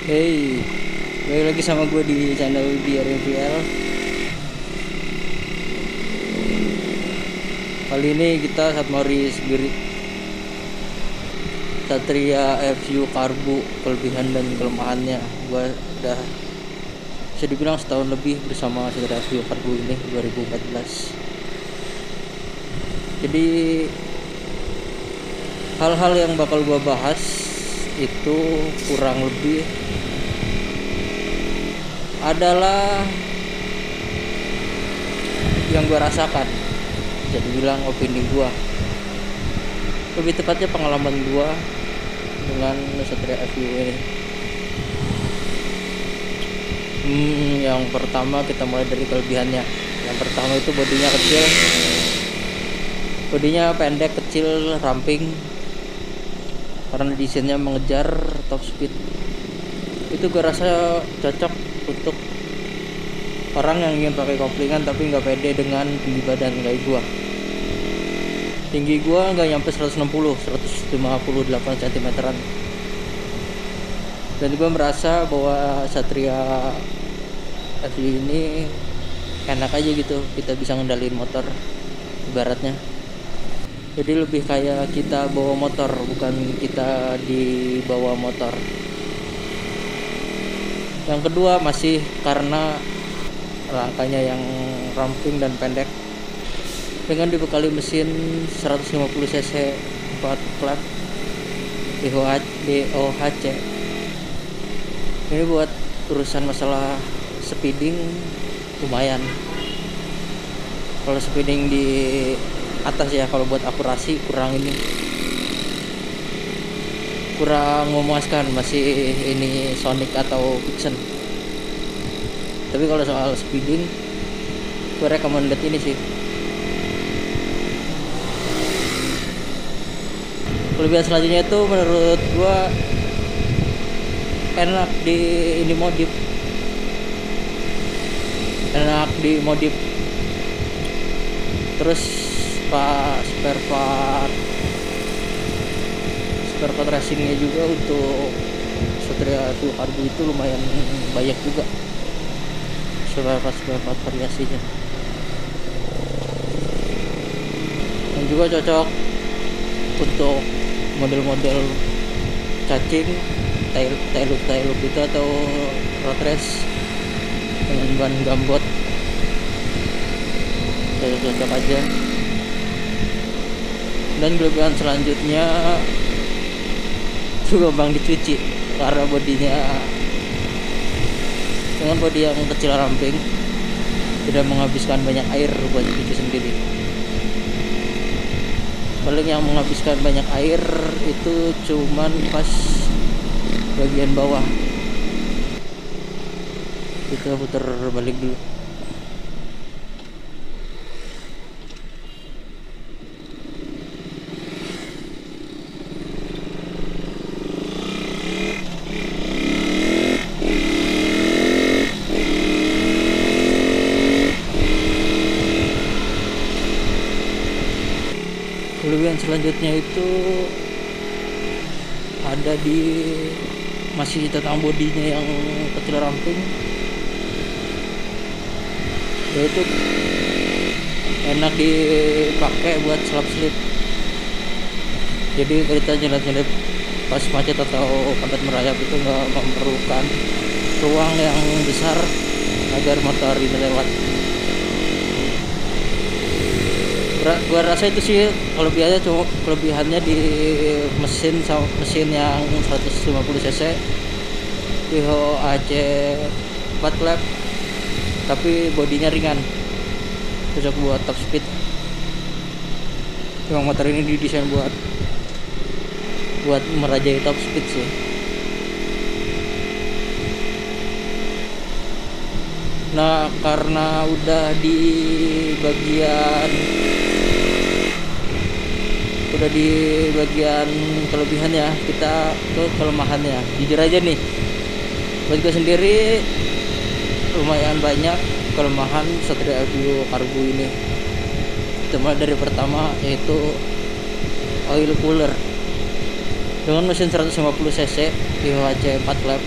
Hey, balik lagi sama gue di channel BRVL. Kali ini kita Satmori Spirit Satria FU Karbu, kelebihan dan kelemahannya. Gue udah bisa dibilang setahun lebih bersama Satria FU Karbu ini 2014. Jadi hal-hal yang bakal gue bahas itu kurang lebih adalah yang gue rasakan, jadi bilang opini gue, lebih tepatnya pengalaman gue dengan Satria FU ini. Yang pertama kita mulai dari kelebihannya. Yang pertama itu bodinya kecil, bodinya pendek, kecil, ramping, karena desainnya mengejar top speed. Itu gue rasa cocok untuk orang yang ingin pakai koplingan tapi nggak pede dengan tinggi badan kayak gue. Tinggi gue nggak nyampe 158 cm-an, dan gue merasa bahwa Satria FU ini enak aja gitu, kita bisa ngendalin motor ibaratnya. Jadi lebih kayak kita bawa motor, bukan kita dibawa motor. Yang kedua masih karena rangkanya yang ramping dan pendek, dengan dibekali mesin 150 cc 4 klep DOHC. Ini buat urusan masalah speeding lumayan. Kalau speeding di atas ya, kalau buat akurasi kurang memuaskan, masih ini Sonic atau Vixen. Tapi kalau soal speeding gue recommended ini sih. Kelebihan selanjutnya itu menurut gue enak di modif, terus spare part racingnya juga untuk Satria FU Karbu itu lumayan banyak juga spare part variasinya, dan juga cocok untuk model-model cacing, tail loop itu atau road race dengan ban gambot, cocok aja. Dan kelebihan selanjutnya itu gampang dicuci, karena bodinya dengan bodi yang kecil ramping tidak menghabiskan banyak air buat cuci sendiri. Paling yang menghabiskan banyak air itu cuman pas bagian bawah. Kita putar balik dulu. Kelebihan selanjutnya itu ada di masih tentang bodinya yang kecil ramping, yaitu enak dipakai buat slip. Jadi kita nyelip pas macet atau padat merayap itu nggak memerlukan ruang yang besar agar motor ini lewat. Gua rasa itu sih kelebihannya di mesin yang 150 cc DOHC 4 klep, tapi bodinya ringan, cocok buat top speed. Memang motor ini didesain buat merajai top speed sih. Nah, karena udah di bagian kelebihannya, kita ke kelemahannya. Jujur aja nih, buat gue sendiri lumayan banyak kelemahan Satria FU Karbu ini. Mulai dari pertama yaitu oil cooler. Dengan mesin 150 cc DOHC 4 klep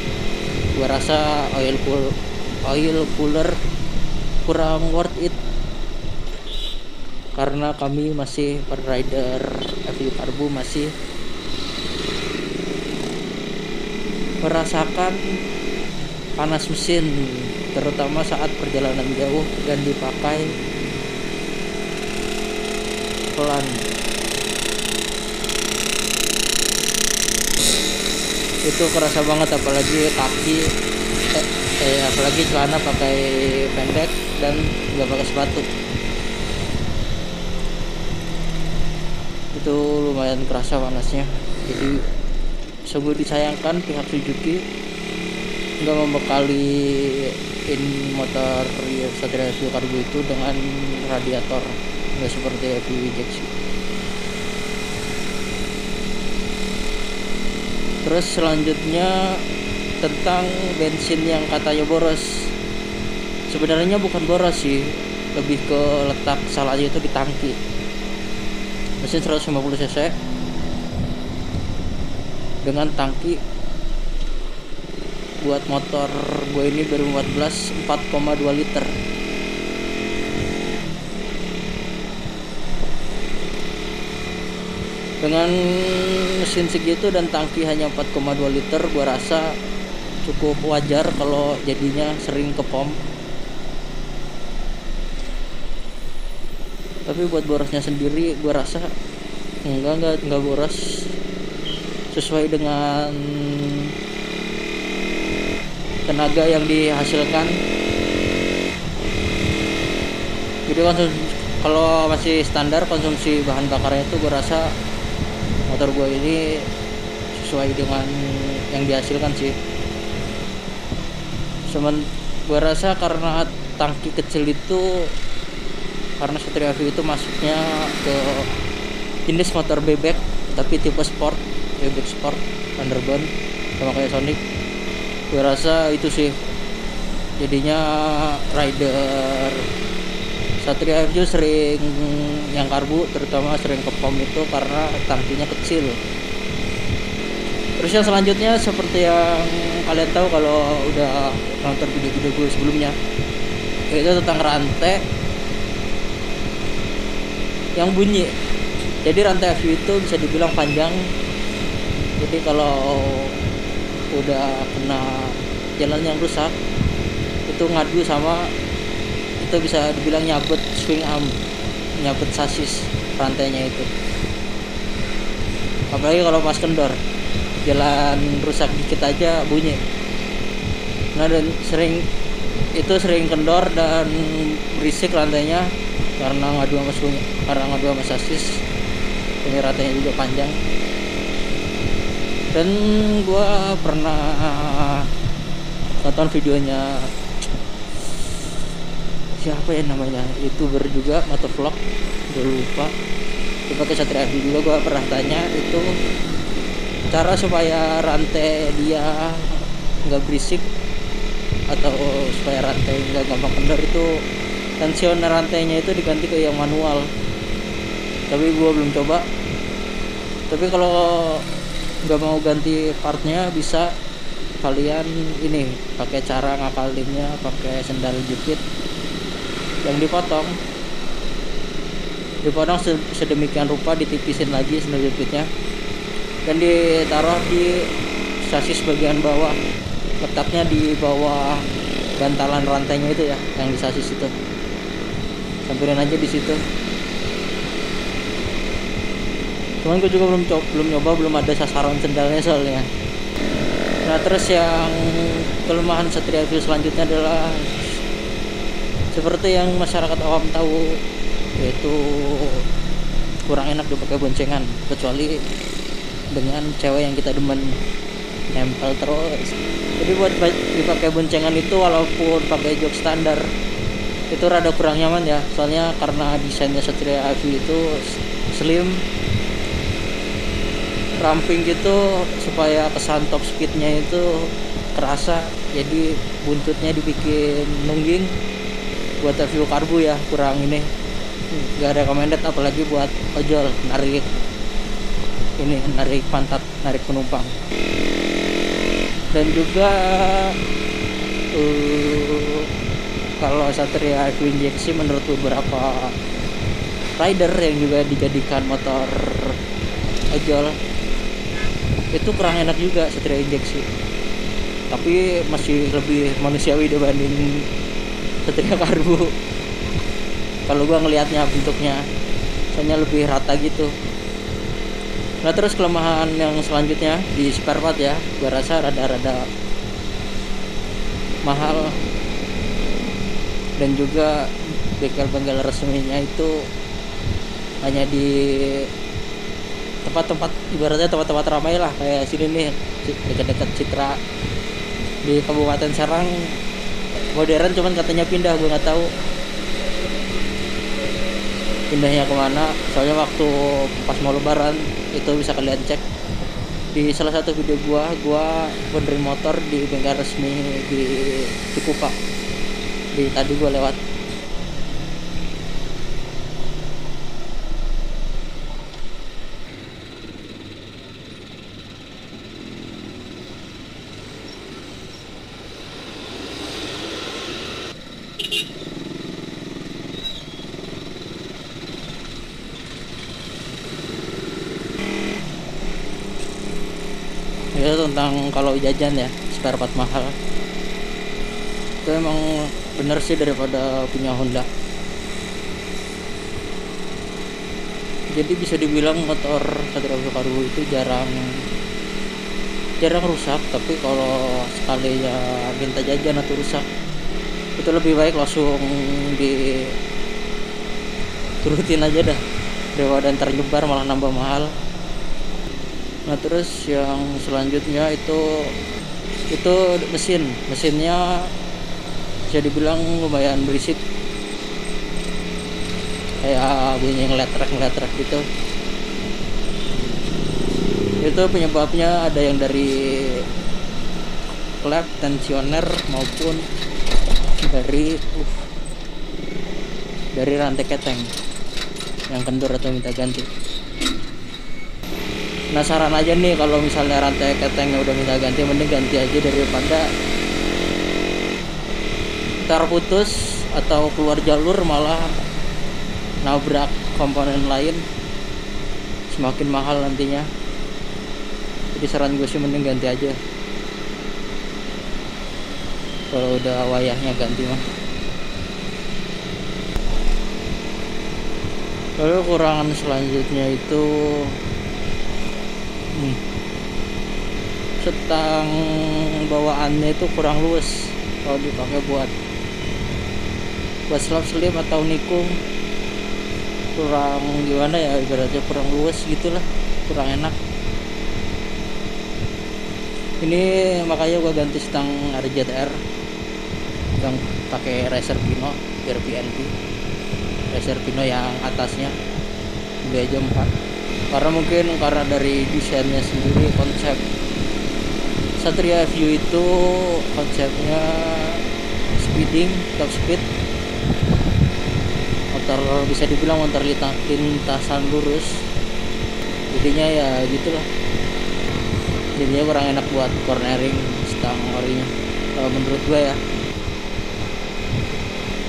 Gua rasa oil cooler kurang worth it, karena kami masih para rider FU Karbu masih merasakan panas mesin, terutama saat perjalanan jauh dan dipakai pelan. Itu kerasa banget, apalagi kaki apalagi celana pakai pendek dan nggak pakai sepatu. Itu lumayan kerasa panasnya. Jadi sungguh disayangkan pihak Suzuki nggak membekali motor Satria FU Karbu itu dengan radiator, nggak seperti FU injeksi. Terus selanjutnya tentang bensin yang katanya boros. Sebenarnya bukan boros sih, lebih ke letak salahnya itu di tangki. Mesin 150 cc dengan tangki buat motor gue ini 2014 4,2 liter. Dengan mesin segitu dan tangki hanya 4,2 liter, gue rasa cukup wajar kalau jadinya sering ke pom. Tapi buat borosnya sendiri, gue rasa enggak boros, sesuai dengan tenaga yang dihasilkan. Jadi kalau masih standar konsumsi bahan bakarnya itu, gue rasa motor gue ini sesuai dengan yang dihasilkan sih. Gue rasa karena tangki kecil itu, karena Satria FU itu masuknya ke jenis motor bebek tapi tipe sport, bebek sport, underbone sama kayak Sonic. Gue rasa itu sih jadinya rider Satria FU sering yang karbu, terutama sering ke pom itu karena tangkinya kecil. Terus yang selanjutnya, seperti yang kalian tahu kalau udah nonton video-video gue sebelumnya, itu tentang rantai yang bunyi. Jadi rantai FU itu bisa dibilang panjang. Jadi kalau udah kena jalan yang rusak, itu ngadu sama, itu bisa dibilang nyabet swing arm, nyabet sasis rantainya itu. Apalagi kalau pas kendor, jalan rusak dikit aja bunyi. Nah, dan sering kendor dan berisik rantainya karena ngadu sama sasis. Ini rantainya juga panjang. Dan gua pernah nonton videonya siapa ya namanya, YouTuber juga, motovlog, gue lupa, dia pakai Satria FU juga. Gue pernah tanya itu cara supaya rantai dia nggak berisik atau supaya rantai nggak gampang kendor, itu tensioner rantainya itu diganti ke yang manual. Tapi gue belum coba. Tapi kalau nggak mau ganti partnya, bisa kalian ini pakai cara ngakalinnya pakai sendal jepit yang dipotong sedemikian rupa, ditipisin lagi sendal jepitnya dan ditaruh di sasis bagian bawah, letaknya di bawah bantalan rantainya itu ya, yang di sasis itu. Sampirin aja di situ. Cuman gue juga belum nyoba, belum ada sasaran sendalnya soalnya. Nah, terus yang kelemahan Satria FU selanjutnya adalah seperti yang masyarakat awam tahu, yaitu kurang enak dipakai boncengan, kecuali dengan cewek yang kita demen, nempel terus. Jadi buat dipakai boncengan itu, walaupun pakai jok standar, itu rada kurang nyaman ya, soalnya karena desainnya Satria FU itu slim, ramping gitu, supaya kesan top speednya itu kerasa. Jadi buntutnya dibikin nungging. Buat FU Karbu ya kurang ini, gak recommended, apalagi buat ojol narik pantat, narik penumpang. Dan juga kalau Satria F injeksi menurut beberapa rider yang juga dijadikan motor ojol itu kurang enak juga Satria injeksi, tapi masih lebih manusiawi dibanding Satria karbu kalau gua ngelihatnya bentuknya, soalnya lebih rata gitu. Nah terus kelemahan yang selanjutnya di spare part ya, gua rasa rada-rada mahal, dan juga bengkel-bengkel resminya itu hanya di tempat-tempat, ibaratnya tempat-tempat ramai lah, kayak sini nih dekat-dekat Citra di Kabupaten Serang modern, cuman katanya pindah, gue nggak tahu pindahnya kemana. Soalnya waktu pas mau lebaran itu bisa kalian cek di salah satu video gua benerin motor di bengkel resmi di Cikupa. Tadi gua lewat. Itu tentang kalau jajan ya, spare part mahal itu emang bener sih daripada punya Honda. Jadi bisa dibilang motor Satria karbu itu jarang rusak, tapi kalau sekali ya minta jajan atau rusak itu lebih baik langsung diturutin aja dah, daripada ntar nyebar malah nambah mahal. Nah terus yang selanjutnya itu mesinnya bisa dibilang lumayan berisik, kayak bunyi ngeletrek gitu. Itu penyebabnya ada yang dari klep tensioner maupun dari rantai keteng yang kendur atau minta ganti. Penasaran aja nih, kalau misalnya rantai ketengnya udah minta ganti, mending ganti aja daripada ntar putus atau keluar jalur malah nabrak komponen lain, semakin mahal nantinya. Jadi saran gue sih mending ganti aja kalau udah wayahnya ganti mah. Lalu kekurangan selanjutnya itu setang bawaannya itu kurang luas kalau dipakai buat slap slip atau nikung. Kurang gimana ya, ibaratnya kurang luas gitulah, kurang enak. Ini makanya gua ganti setang RZR yang pakai Racer Pino RPNP, Racer Pino yang atasnya beli aja 4. Karena dari desainnya sendiri, konsep Satria View itu konsepnya speeding, top speed, motor bisa dibilang motor lintasan lurus, jadinya ya gitulah, jadinya kurang enak buat cornering stang orinya kalau menurut gue ya.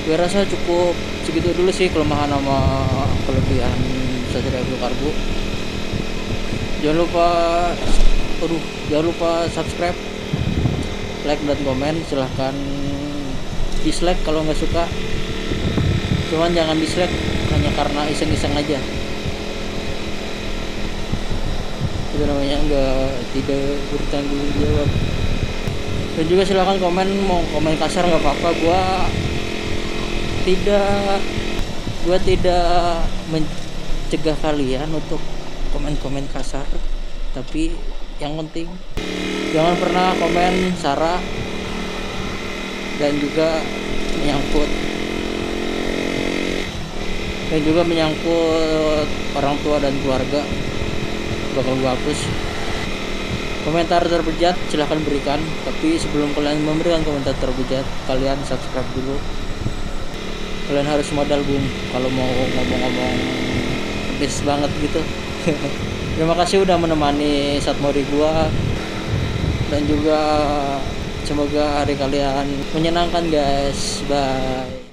Gue rasa cukup segitu dulu sih kelemahan sama kelebihan Satria View karbu. Jangan lupa subscribe, like dan komen. Silahkan dislike kalau nggak suka, cuman jangan dislike hanya karena iseng-iseng aja, itu namanya tidak bertanggung jawab. Dan juga silahkan komen, mau komen kasar nggak apa-apa, gua tidak mencegah kalian untuk komen-komen kasar, tapi yang penting jangan pernah komen sara dan juga menyangkut orang tua dan keluarga, bakal gua hapus. Komentar terbejat silahkan berikan, tapi sebelum kalian memberikan komentar terbejat, kalian subscribe dulu. Kalian harus modal bung kalau mau ngomong-ngomong pedes banget gitu. Terima kasih udah menemani Satmori gua dan juga semoga hari kalian menyenangkan guys. Bye.